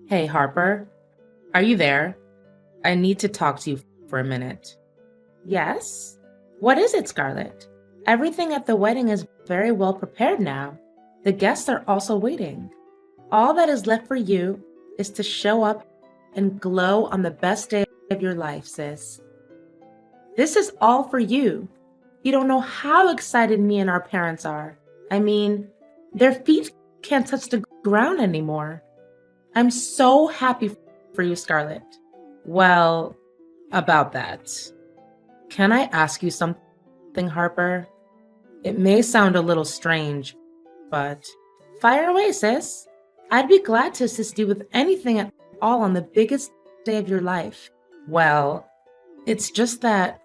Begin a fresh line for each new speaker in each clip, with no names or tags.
Hey, Harper, are you there? I need to talk to you for a minute. Yes? What is it, Scarlett? Everything at the wedding is very well prepared now. The guests are also waiting. All that is left for you is to show up and glow on the best day of your life, sis. This is all for you. You don't know how excited me and our parents are. I mean, their feet can't touch the ground anymore. I'm so happy for you, Scarlett. Well, about that. Can I ask you something, Harper? It may sound a little strange, but fire away, sis. I'd be glad to assist you with anything at all on the biggest day of your life. Well, it's just that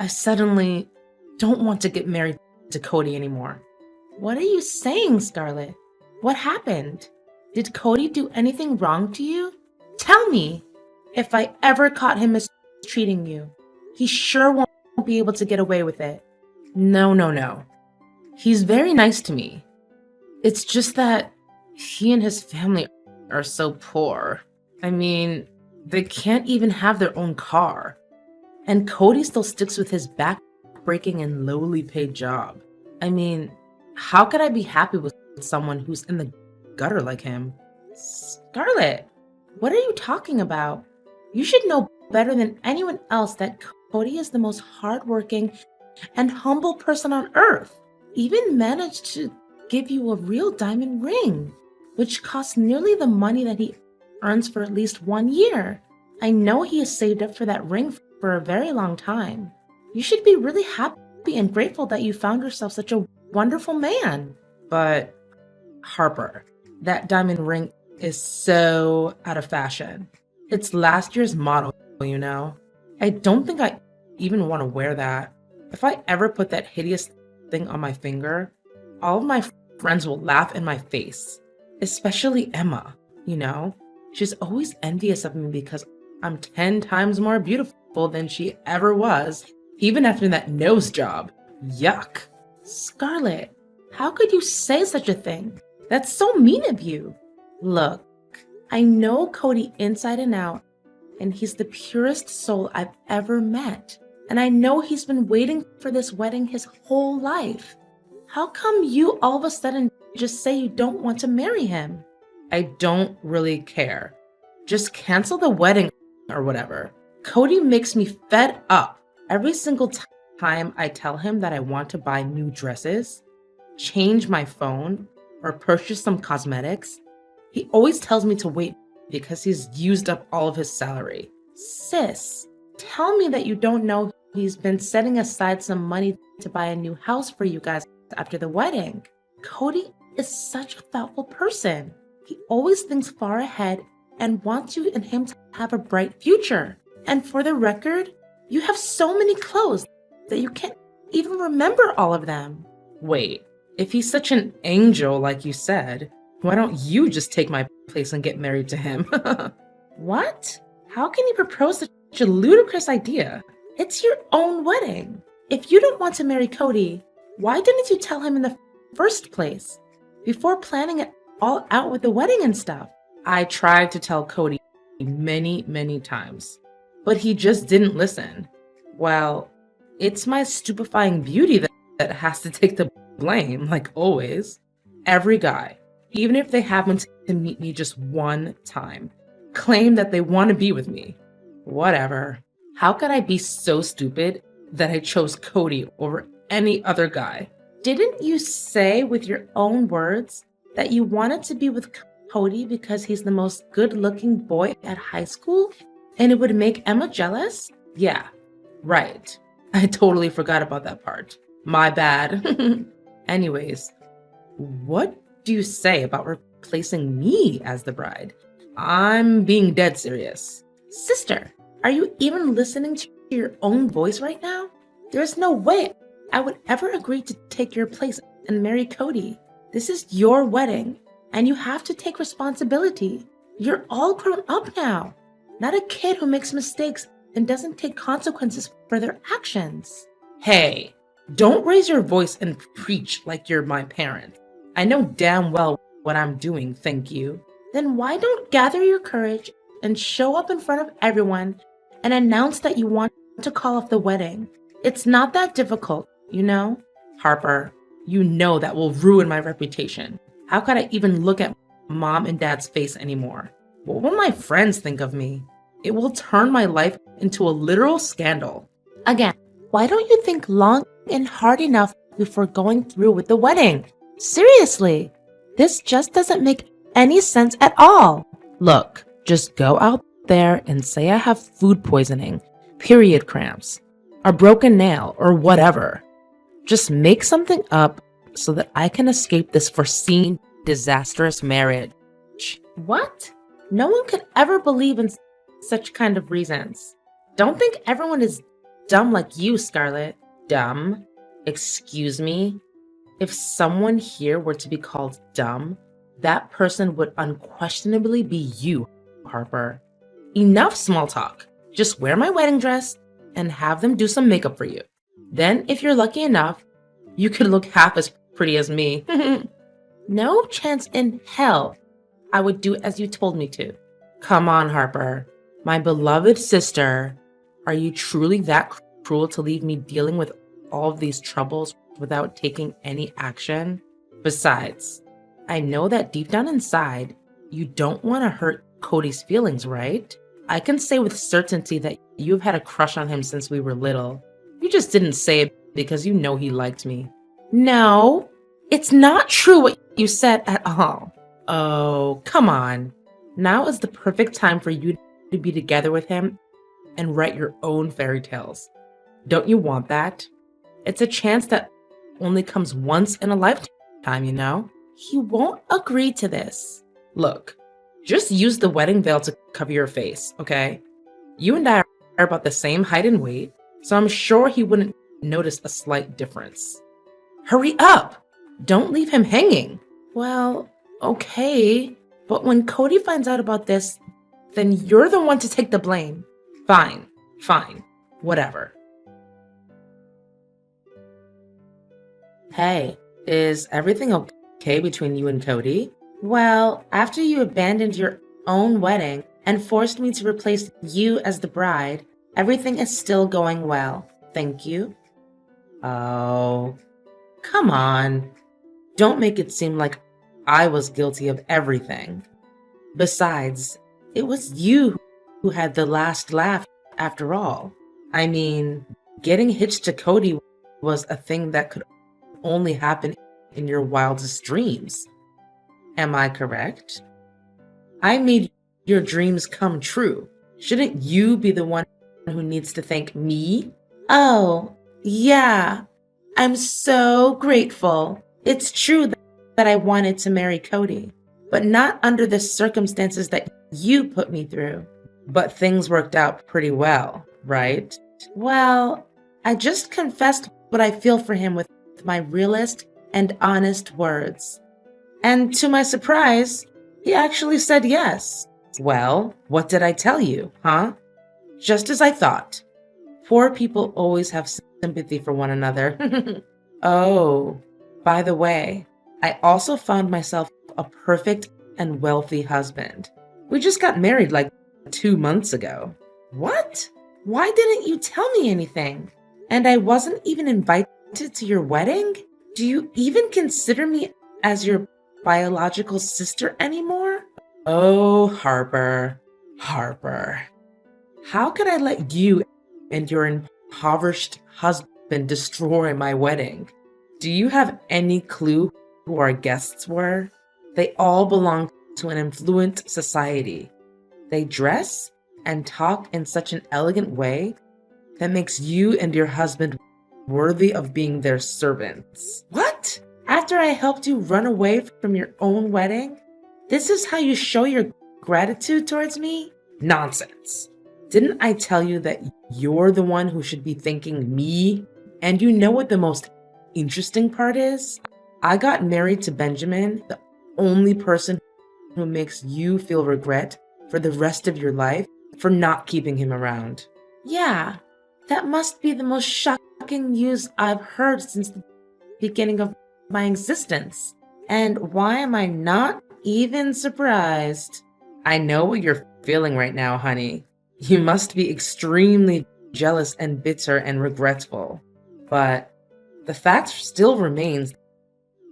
I suddenly don't want to get married to Cody anymore. What are you saying, Scarlett? What happened? Did Cody do anything wrong to you? Tell me! If I ever caught him mistreating you, he sure won't be able to get away with it. No. He's very nice to me. It's just that he and his family are so poor. I mean, they can't even have their own car. And Cody still sticks with his back-breaking and lowly paid job. I mean, how could I be happy with someone who's in the gutter like him? Scarlett, what are you talking about? You should know better than anyone else that Cody is the most hardworking and humble person on earth. Even managed to give you a real diamond ring, which costs nearly the money that he earns for at least 1 year. I know he has saved up for that ring for a very long time. You should be really happy and grateful that you found yourself such a wonderful man. But Harper, that diamond ring is so out of fashion. It's last year's model, you know. I don't think I even want to wear that. If I ever put that hideous thing on my finger, all of my friends will laugh in my face. Especially Emma, you know. She's always envious of me because I'm 10 times more beautiful than she ever was, even after that nose job. Yuck. Scarlett, how could you say such a thing? That's so mean of you. Look, I know Cody inside and out, and he's the purest soul I've ever met. And I know he's been waiting for this wedding his whole life. How come you all of a sudden just say you don't want to marry him? I don't really care. Just cancel the wedding or whatever. Cody makes me fed up. Every single time I tell him that I want to buy new dresses, change my phone, or purchase some cosmetics, he always tells me to wait because he's used up all of his salary. Sis, tell me that you don't know he's been setting aside some money to buy a new house for you guys after the wedding. Cody is such a thoughtful person. He always thinks far ahead and wants you and him to have a bright future. And for the record, you have so many clothes that you can't even remember all of them. Wait, if he's such an angel like you said, why don't you just take my place and get married to him? What? How can you propose such a ludicrous idea? It's your own wedding. If you don't want to marry Cody, why didn't you tell him in the first place? Before planning it all out with the wedding and stuff. I tried to tell Cody many times, but he just didn't listen. Well, it's my stupefying beauty that has to take the blame, like always. Every guy, even if they happen to meet me just one time, claim that they want to be with me. Whatever. How could I be so stupid that I chose Cody over any other guy? Didn't you say with your own words that you wanted to be with Cody because he's the most good-looking boy at high school and it would make Emma jealous? Yeah, right. I totally forgot about that part. My bad. Anyways, what do you say about replacing me as the bride? I'm being dead serious. Sister, are you even listening to your own voice right now? There's no way I would ever agree to take your place and marry Cody. This is your wedding, and you have to take responsibility. You're all grown up now, not a kid who makes mistakes and doesn't take consequences for their actions. Hey, don't raise your voice and preach like you're my parent. I know damn well what I'm doing, thank you. Then why don't gather your courage and show up in front of everyone and announce that you want to call off the wedding? It's not that difficult, you know? Harper, you know that will ruin my reputation. How could I even look at mom and dad's face anymore? What will my friends think of me? It will turn my life into a literal scandal. Again, why don't you think long and hard enough before going through with the wedding? Seriously, this just doesn't make any sense at all. Look, just go out there and say I have food poisoning, period cramps, a broken nail, or whatever. Just make something up so that I can escape this foreseen disastrous marriage. What? No one could ever believe in such kind of reasons. Don't think everyone is dumb like you, Scarlett. Dumb? Excuse me? If someone here were to be called dumb, that person would unquestionably be you, Harper. Enough small talk. Just wear my wedding dress and have them do some makeup for you. Then, if you're lucky enough, you could look half as pretty as me. No chance in hell I would do as you told me to. Come on, Harper. My beloved sister, are you truly that cruel to leave me dealing with all of these troubles without taking any action? Besides, I know that deep down inside, you don't want to hurt Cody's feelings, right? I can say with certainty that you've had a crush on him since we were little. You just didn't say it because you know he liked me. No, it's not true what you said at all. Oh, come on. Now is the perfect time for you to be together with him and write your own fairy tales. Don't you want that? It's a chance that only comes once in a lifetime, you know? He won't agree to this. Look, just use the wedding veil to cover your face, okay? You and I are about the same height and weight, so I'm sure he wouldn't notice a slight difference. Hurry up! Don't leave him hanging. Well, okay, but when Cody finds out about this, then you're the one to take the blame. Fine, whatever. Hey, is everything okay between you and Cody? Well, after you abandoned your own wedding and forced me to replace you as the bride, everything is still going well. Thank you. Oh, come on. Don't make it seem like I was guilty of everything. Besides, it was you who had the last laugh after all. I mean, getting hitched to Cody was a thing that could only happen in your wildest dreams. Am I correct? I made your dreams come true. Shouldn't you be the one who needs to thank me? Oh, yeah. I'm so grateful. It's true that I wanted to marry Cody, but not under the circumstances that you put me through. But things worked out pretty well, right? Well, I just confessed what I feel for him with my realest and honest words. And to my surprise, he actually said yes. Well, what did I tell you, huh? Just as I thought. Poor people always have sympathy for one another. Oh, by the way, I also found myself a perfect and wealthy husband. We just got married like 2 months ago. What? Why didn't you tell me anything? And I wasn't even invited to your wedding? Do you even consider me as your biological sister anymore? Oh, Harper. How could I let you and your impoverished husband destroy my wedding? Do you have any clue who our guests were? They all belong to an affluent society. They dress and talk in such an elegant way that makes you and your husband worthy of being their servants. What? After I helped you run away from your own wedding? This is how you show your gratitude towards me? Nonsense. Didn't I tell you that you're the one who should be thanking me? And you know what the most interesting part is? I got married to Benjamin, the only person who makes you feel regret for the rest of your life for not keeping him around. Yeah, that must be the most shocking news I've heard since the beginning of my existence. And why am I not even surprised. I know what you're feeling right now, honey. You must be extremely jealous and bitter and regretful. But the fact still remains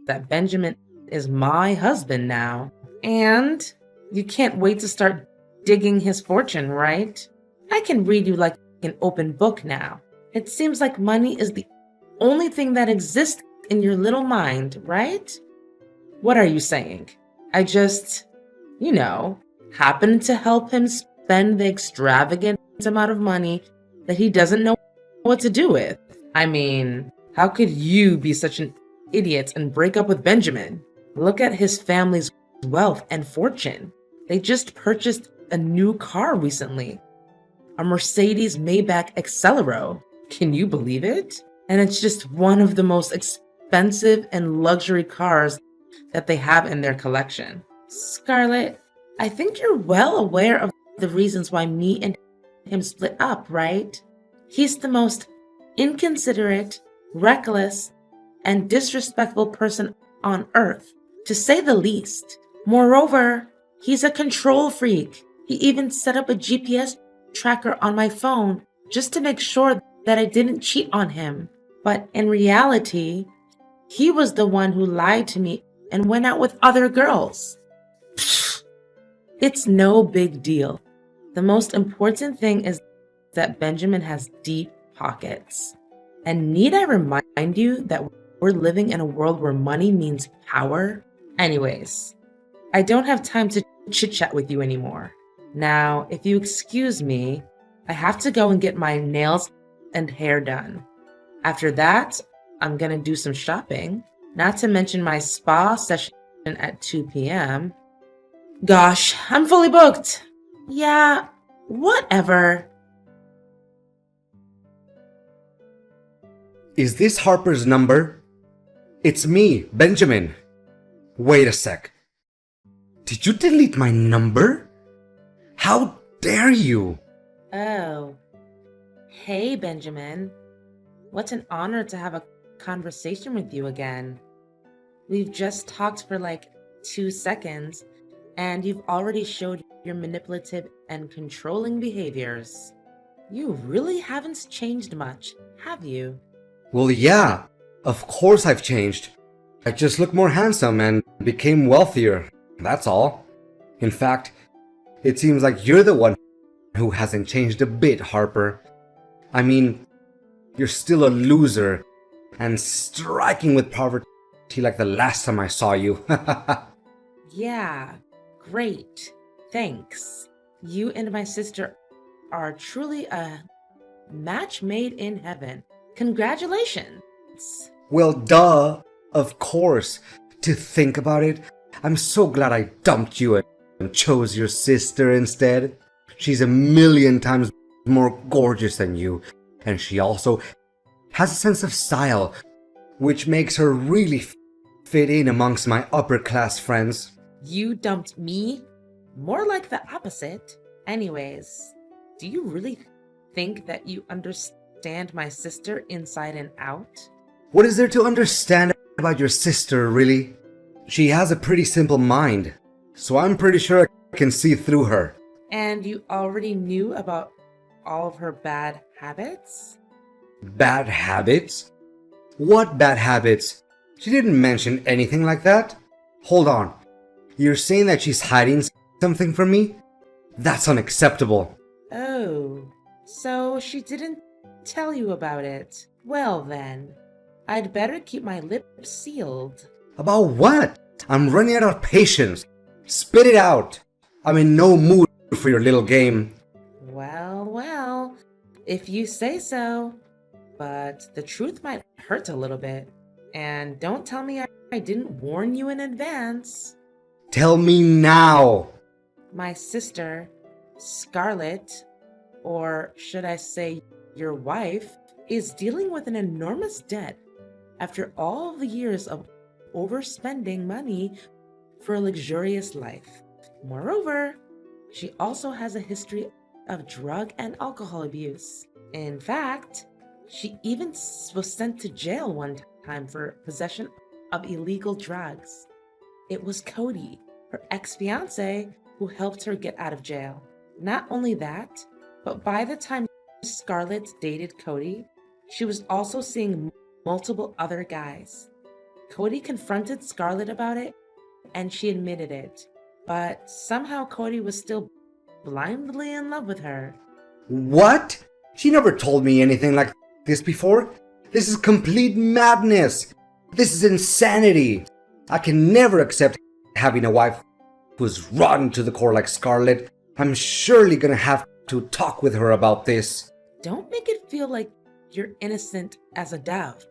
that Benjamin is my husband now. And you can't wait to start digging his fortune, right? I can read you like an open book now. It seems like money is the only thing that exists in your little mind, right? What are you saying? I just, you know, happened to help him spend the extravagant amount of money that he doesn't know what to do with. I mean, how could you be such an idiot and break up with Benjamin? Look at his family's wealth and fortune. They just purchased a new car recently, a Mercedes Maybach Accelero. Can you believe it? And it's just one of the most expensive and luxury cars that they have in their collection. Scarlett, I think you're well aware of the reasons why me and him split up, right? He's the most inconsiderate, reckless, and disrespectful person on earth, to say the least. Moreover, he's a control freak. He even set up a GPS tracker on my phone just to make sure that I didn't cheat on him. But in reality, he was the one who lied to me and went out with other girls. It's no big deal. The most important thing is that Benjamin has deep pockets. And need I remind you that we're living in a world where money means power? Anyways, I don't have time to chit-chat with you anymore. Now, if you excuse me, I have to go and get my nails and hair done. After that, I'm gonna do some shopping, not to mention my spa session at 2 p.m. Gosh, I'm fully booked. Yeah, whatever.
Is this Harper's number? It's me, Benjamin. Wait a sec. Did you delete my number? How dare you?
Oh, hey, Benjamin. What an honor to have a conversation with you again. We've just talked for like 2 seconds, and you've already showed your manipulative and controlling behaviors. You really haven't changed much, have you?
Well, yeah, of course I've changed. I just look more handsome and became wealthier, that's all. In fact, it seems like you're the one who hasn't changed a bit, Harper. I mean, you're still a loser and striking with poverty like the last time I saw you.
Yeah, great. Thanks. You and my sister are truly a match made in heaven. Congratulations.
Well, duh, of course. To think about it, I'm so glad I dumped you and chose your sister instead. She's a million times more gorgeous than you, and she also has a sense of style, which makes her really fit in amongst my upper class friends.
You dumped me? More like the opposite. Anyways, do you really think that you understand my sister inside and out?
What is there to understand about your sister, really? She has a pretty simple mind, so I'm pretty sure I can see through her.
And you already knew about all of her bad habits?
Bad habits? What bad habits? She didn't mention anything like that. Hold on. You're saying that she's hiding something from me? That's unacceptable.
Oh, so she didn't tell you about it. Well then, I'd better keep my lips sealed.
About what? I'm running out of patience. Spit it out. I'm in no mood for your little game.
Well, if you say so. But the truth might hurt a little bit. And don't tell me I didn't warn you in advance.
Tell me now.
My sister, Scarlett, or should I say your wife, is dealing with an enormous debt after all of the years of overspending money for a luxurious life. Moreover, she also has a history of drug and alcohol abuse. In fact, she even was sent to jail one time for possession of illegal drugs. It was Cody, her ex-fiance who helped her get out of jail. Not only that, but by the time Scarlett dated Cody, she was also seeing multiple other guys. Cody confronted Scarlett about it, and she admitted it. But somehow Cody was still blindly in love with her.
What? She never told me anything like this before. This is complete madness. This is insanity. I can never accept having a wife who's rotten to the core like Scarlett. I'm surely gonna have to talk with her about this.
Don't make it feel like you're innocent as a dove.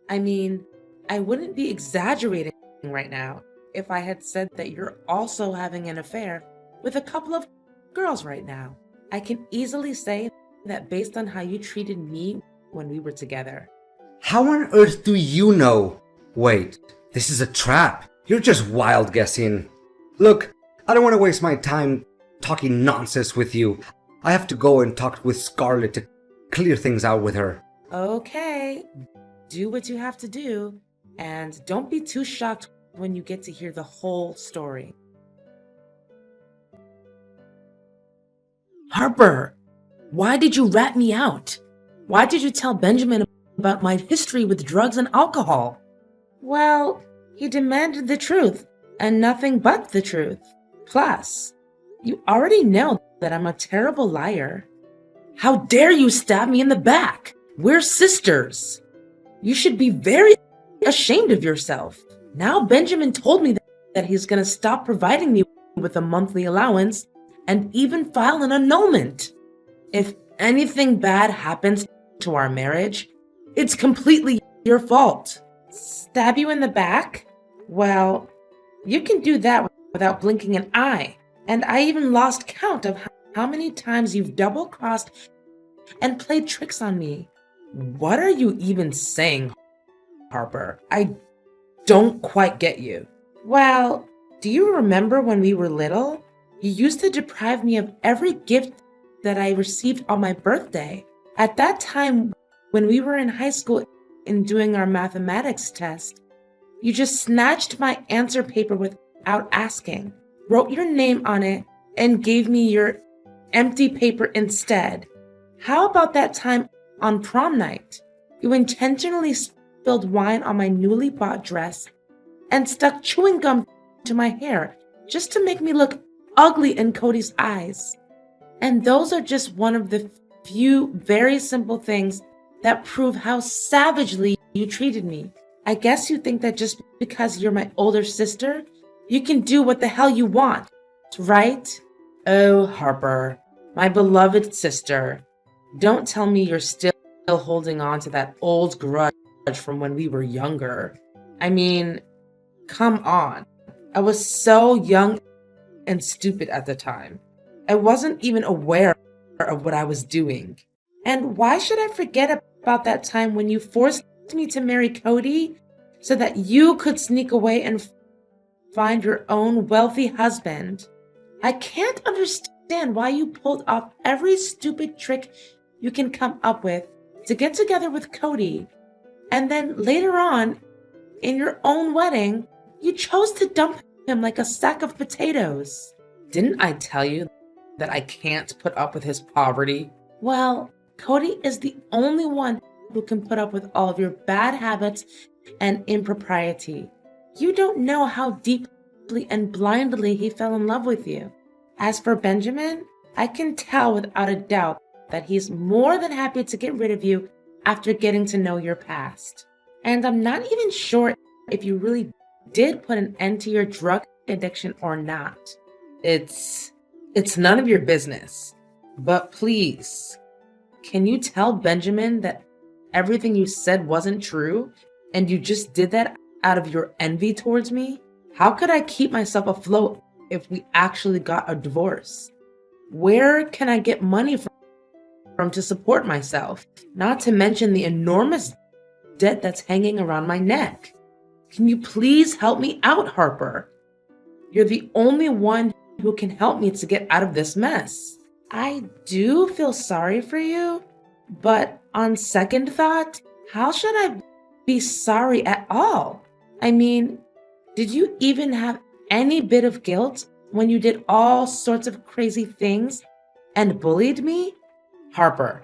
I mean, I wouldn't be exaggerating right now if I had said that you're also having an affair with a couple of girls right now. I can easily say that based on how you treated me when we were together.
How on earth do you know? Wait, this is a trap. You're just wild guessing. Look, I don't want to waste my time talking nonsense with you. I have to go and talk with Scarlett to clear things out with her.
Okay, do what you have to do, and don't be too shocked when you get to hear the whole story. Harper, why did you rat me out? Why did you tell Benjamin about my history with drugs and alcohol? Well, he demanded the truth, and nothing but the truth. Plus, you already know that I'm a terrible liar. How dare you stab me in the back? We're sisters. You should be very ashamed of yourself. Now Benjamin told me that he's going to stop providing me with a monthly allowance and even file an annulment. If anything bad happens to our marriage, it's completely your fault. Stab you in the back? Well, you can do that without blinking an eye. And I even lost count of how many times you've double-crossed and played tricks on me. What are you even saying, Harper? I don't quite get you. Well, do you remember when we were little? You used to deprive me of every gift that I received on my birthday. At that time, when we were in high school and doing our mathematics test, you just snatched my answer paper without asking, wrote your name on it, and gave me your empty paper instead. How about that time on prom night? You intentionally spilled wine on my newly bought dress and stuck chewing gum to my hair just to make me look ugly in Cody's eyes. And those are just one of the few very simple things that prove how savagely you treated me. I guess you think that just because you're my older sister, you can do what the hell you want, right? Oh, Harper, my beloved sister, don't tell me you're still holding on to that old grudge from when we were younger. I mean, come on. I was so young and stupid at the time. I wasn't even aware of what I was doing. And why should I forget about that time when you forced me to marry Cody so that you could sneak away and find your own wealthy husband? I can't understand why you pulled off every stupid trick you can come up with to get together with Cody. And then later on, in your own wedding, you chose to dump him like a sack of potatoes. Didn't I tell you that I can't put up with his poverty? Well, Cody is the only one who can put up with all of your bad habits and impropriety. You don't know how deeply and blindly he fell in love with you. As for Benjamin, I can tell without a doubt that he's more than happy to get rid of you after getting to know your past. And I'm not even sure if you really did put an end to your drug addiction or not. It's none of your business. But please, can you tell Benjamin that everything you said wasn't true and you just did that out of your envy towards me? How could I keep myself afloat if we actually got a divorce? Where can I get money from to support myself? Not to mention the enormous debt that's hanging around my neck. Can you please help me out, Harper? You're the only one who can help me to get out of this mess. I do feel sorry for you, but on second thought, how should I be sorry at all? I mean, did you even have any bit of guilt when you did all sorts of crazy things and bullied me? Harper,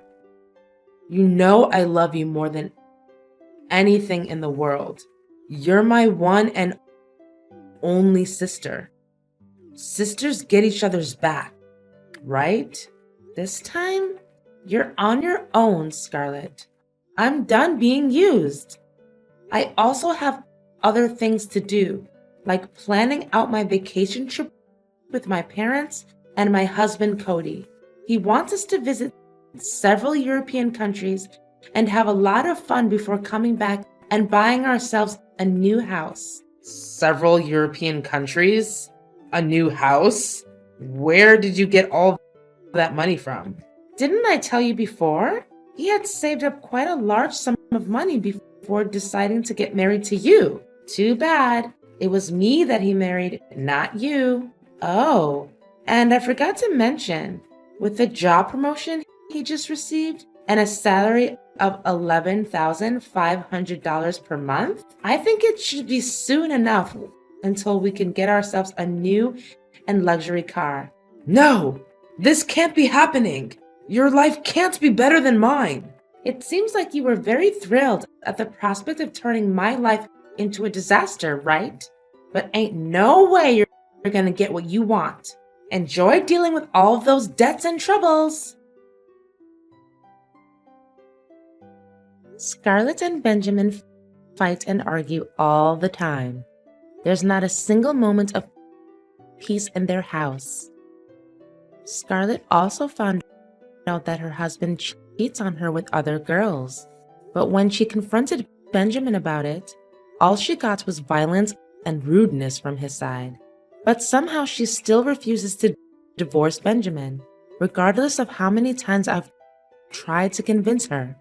you know I love you more than anything in the world. You're my one and only sister. Sisters get each other's back, right? This time, you're on your own, Scarlett. I'm done being used. I also have other things to do, like planning out my vacation trip with my parents and my husband, Cody. He wants us to visit several European countries and have a lot of fun before coming back and buying ourselves a new house. Several European countries? A new house? Where did you get all that money from? Didn't I tell you before? He had saved up quite a large sum of money before deciding to get married to you. Too bad. It was me that he married, not you. Oh, and I forgot to mention, with the job promotion he just received and a salary of $11,500 per month, I think it should be soon enough until we can get ourselves a new and luxury car. No, this can't be happening. Your life can't be better than mine. It seems like you were very thrilled at the prospect of turning my life into a disaster, right? But ain't no way you're gonna get what you want. Enjoy dealing with all of those debts and troubles. Scarlett and Benjamin fight and argue all the time. There's not a single moment of peace in their house. Scarlett also found out that her husband cheats on her with other girls. But when she confronted Benjamin about it, all she got was violence and rudeness from his side. But somehow she still refuses to divorce Benjamin, regardless of how many times I've tried to convince her.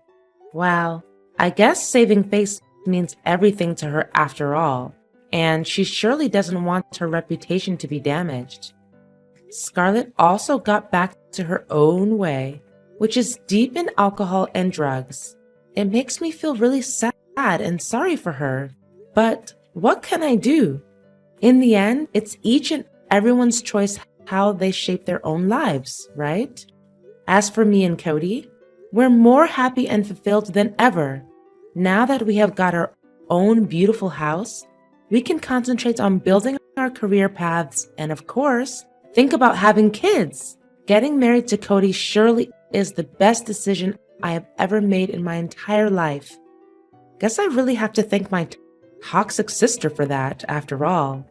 Well, I guess saving face means everything to her after all, and she surely doesn't want her reputation to be damaged. Scarlett also got back to her own way, which is deep in alcohol and drugs. It makes me feel really sad and sorry for her, but what can I do? In the end, it's each and everyone's choice how they shape their own lives, right? As for me and Cody, we're more happy and fulfilled than ever. Now that we have got our own beautiful house, we can concentrate on building our career paths and, of course, think about having kids. Getting married to Cody surely is the best decision I have ever made in my entire life. Guess I really have to thank my toxic sister for that, after all.